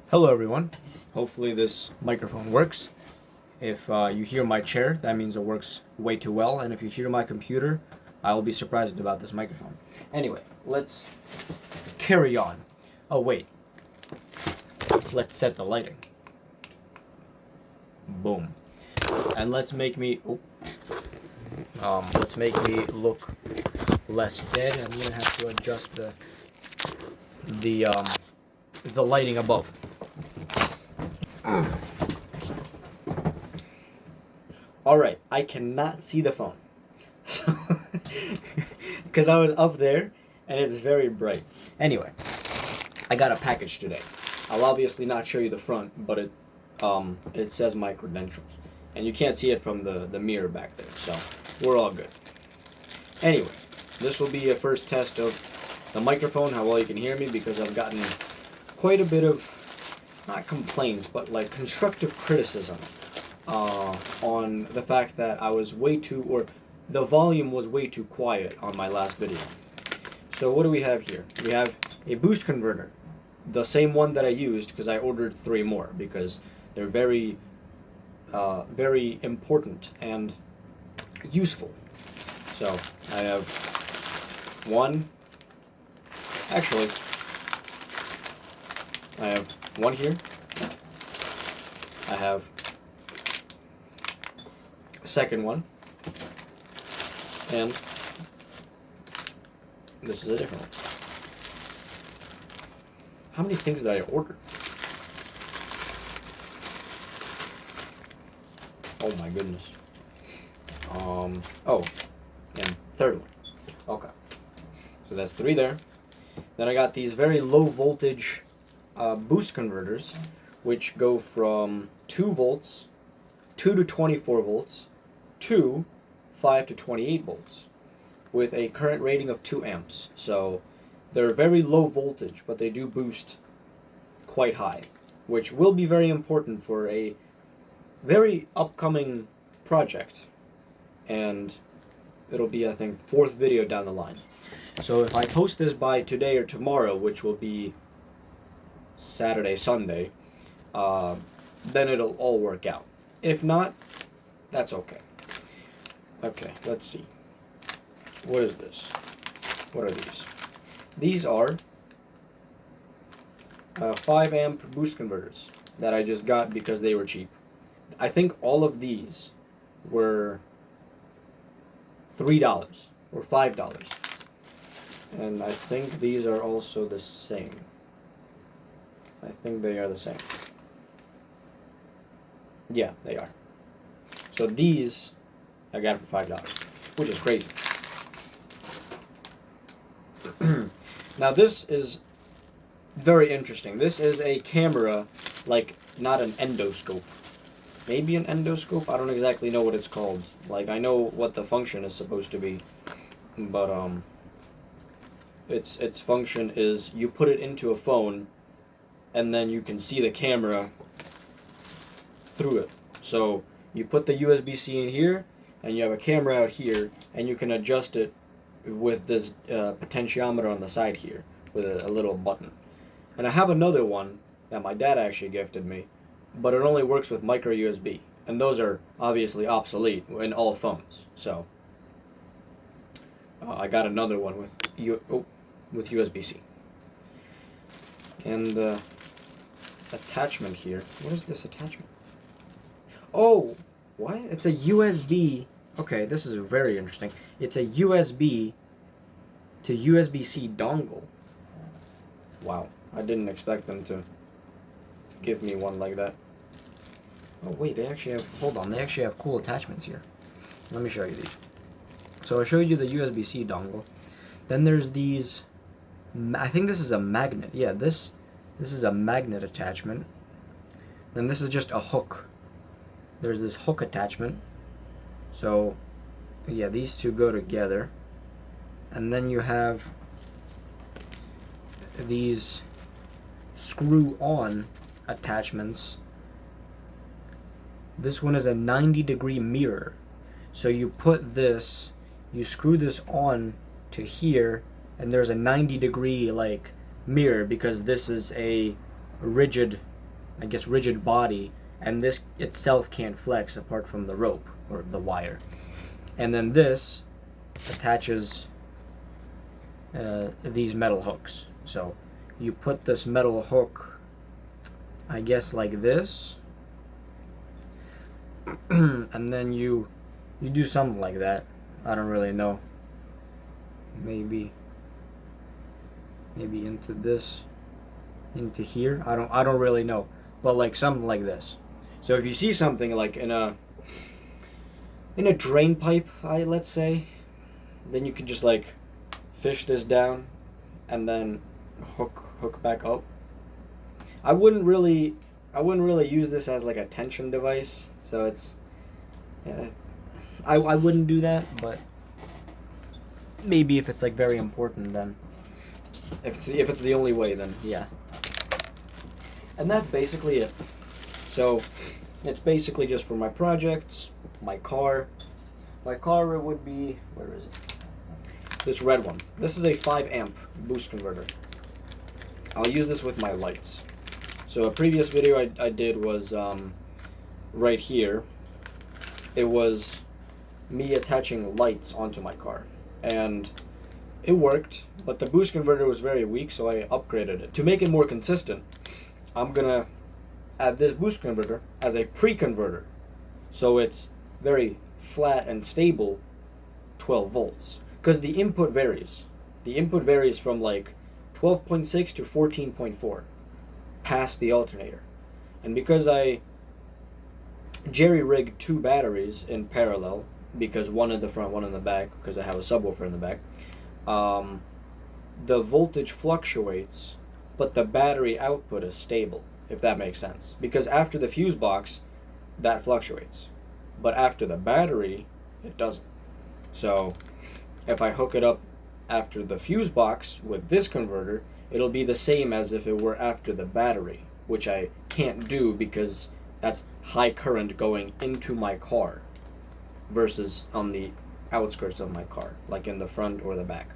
Hello everyone. Hopefully this microphone works. If you hear my chair, that means it works way too well, and if you hear my computer, I will be surprised about this microphone. Anyway, let's carry on. Oh wait, let's set the lighting. Boom. And let's make me look less dead. I'm gonna have to adjust the lighting above. Alright, I cannot see the phone. Because I was up there and it's very bright. Anyway, I got a package today. I'll obviously not show you the front, but it says my credentials. And you can't see it from the mirror back there, so we're all good. Anyway, this will be a first test of the microphone, how well you can hear me, because I've gotten quite a bit of, not complaints, but like constructive criticism on the fact that I was way too, or the volume was way too quiet on my last video. So what do we have here? We have a boost converter, the same one that I used because I ordered 3 more because they're very, very important and useful. So I have one, actually, I have one here. I have a second one, and this is a different one. How many things did I order? Oh my goodness. Oh, and third one. Okay. So that's 3 there. Then I got these very low voltage boost converters, which go from 2 volts, 2 to 24 volts, to 5 to 28 volts, with a current rating of 2 amps. So they're very low voltage, but they do boost quite high, which will be very important for a very upcoming project. And it'll be, I think, 4th video down the line. So if I post this by today or tomorrow, which will be Saturday, Sunday, then it'll all work out. If not, that's okay. Okay, let's see. What is this? What are these? These are 5 amp boost converters that I just got because they were cheap. I think all of these were $3 or $5. And I think these are also the same. I think they are the same. Yeah, they are. So these I got for $5, which is crazy. Now this is very interesting. This is a camera, like not an endoscope. Maybe an endoscope? I don't exactly know what it's called. Like, I know what the function is supposed to be, but its function is you put it into a phone and then you can see the camera through it. So you put the USB-C in here and you have a camera out here, and you can adjust it with this potentiometer on the side here with a little button. And I have another one that my dad actually gifted me, but it only works with micro USB, and those are obviously obsolete in all phones. So I got another one with USB-C. And the attachment here. What is this attachment? Oh, what? It's a USB. Okay, this is very interesting. It's a USB to USB-C dongle. Wow, I didn't expect them to give me one like that. Oh wait, they actually have, hold on, they actually have cool attachments here. Let me show you these. So I showed you the USB-C dongle. Then there's these, I think this is a magnet. Yeah, this is a magnet attachment. Then this is just a hook. There's this hook attachment. So yeah, these two go together. And then you have these screw-on attachments. This one is a 90-degree mirror. So you put this, you screw this on to here, and there's a 90-degree like mirror because this is a rigid I guess, rigid body, and this itself can't flex apart from the rope or the wire. And then this attaches these metal hooks. So you put this metal hook, I guess, like this, and then you do something like that. I don't really know. Maybe into this, into here. I don't really know, but like something like this. So if you see something like in a drain pipe, let's say, then you could just like fish this down and then hook back up. I wouldn't really use this as like a tension device, so it's I wouldn't do that, but maybe if it's like very important, then if it's the only way, then yeah. And that's basically it. So it's basically just for my projects, my car. My car, it would be, where is it? This red one. This is a 5 amp boost converter. I'll use this with my lights. So a previous video I did was right here. It was me attaching lights onto my car, and it worked, but the boost converter was very weak, so I upgraded it. To make it more consistent, I'm gonna add this boost converter as a pre-converter, so it's very flat and stable 12 volts, because the input varies. The input varies from like 12.6 to 14.4 past the alternator. And because I jerry-rigged 2 batteries in parallel, because one in the front, one in the back, because I have a subwoofer in the back, the voltage fluctuates, but the battery output is stable, if that makes sense. Because after the fuse box, that fluctuates, but after the battery, it doesn't. So if I hook it up after the fuse box with this converter, it'll be the same as if it were after the battery, which I can't do because that's high current going into my car versus on the outskirts of my car, like in the front or the back.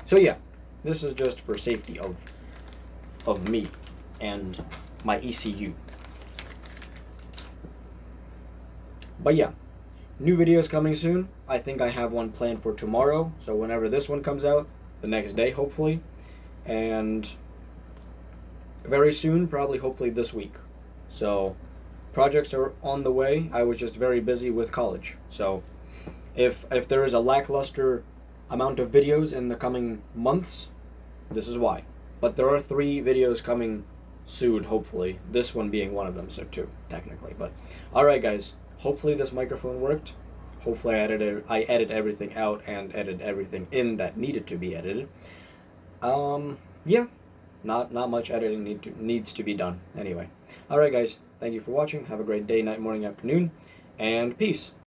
So yeah, this is just for safety of me and my ECU. But yeah, new videos coming soon. I think I have one planned for tomorrow, so whenever this one comes out, the next day hopefully, and very soon, probably hopefully this week. So projects are on the way. I was just very busy with college, so if there is a lackluster amount of videos in the coming months, this is why. But there are 3 videos coming soon, hopefully, this one being one of them, so 2 technically. But alright guys, hopefully this microphone worked. Hopefully I edited everything out and edited everything in that needed to be edited. Yeah, not much editing needs to be done anyway. Alright guys, thank you for watching. Have a great day, night, morning, afternoon, and peace.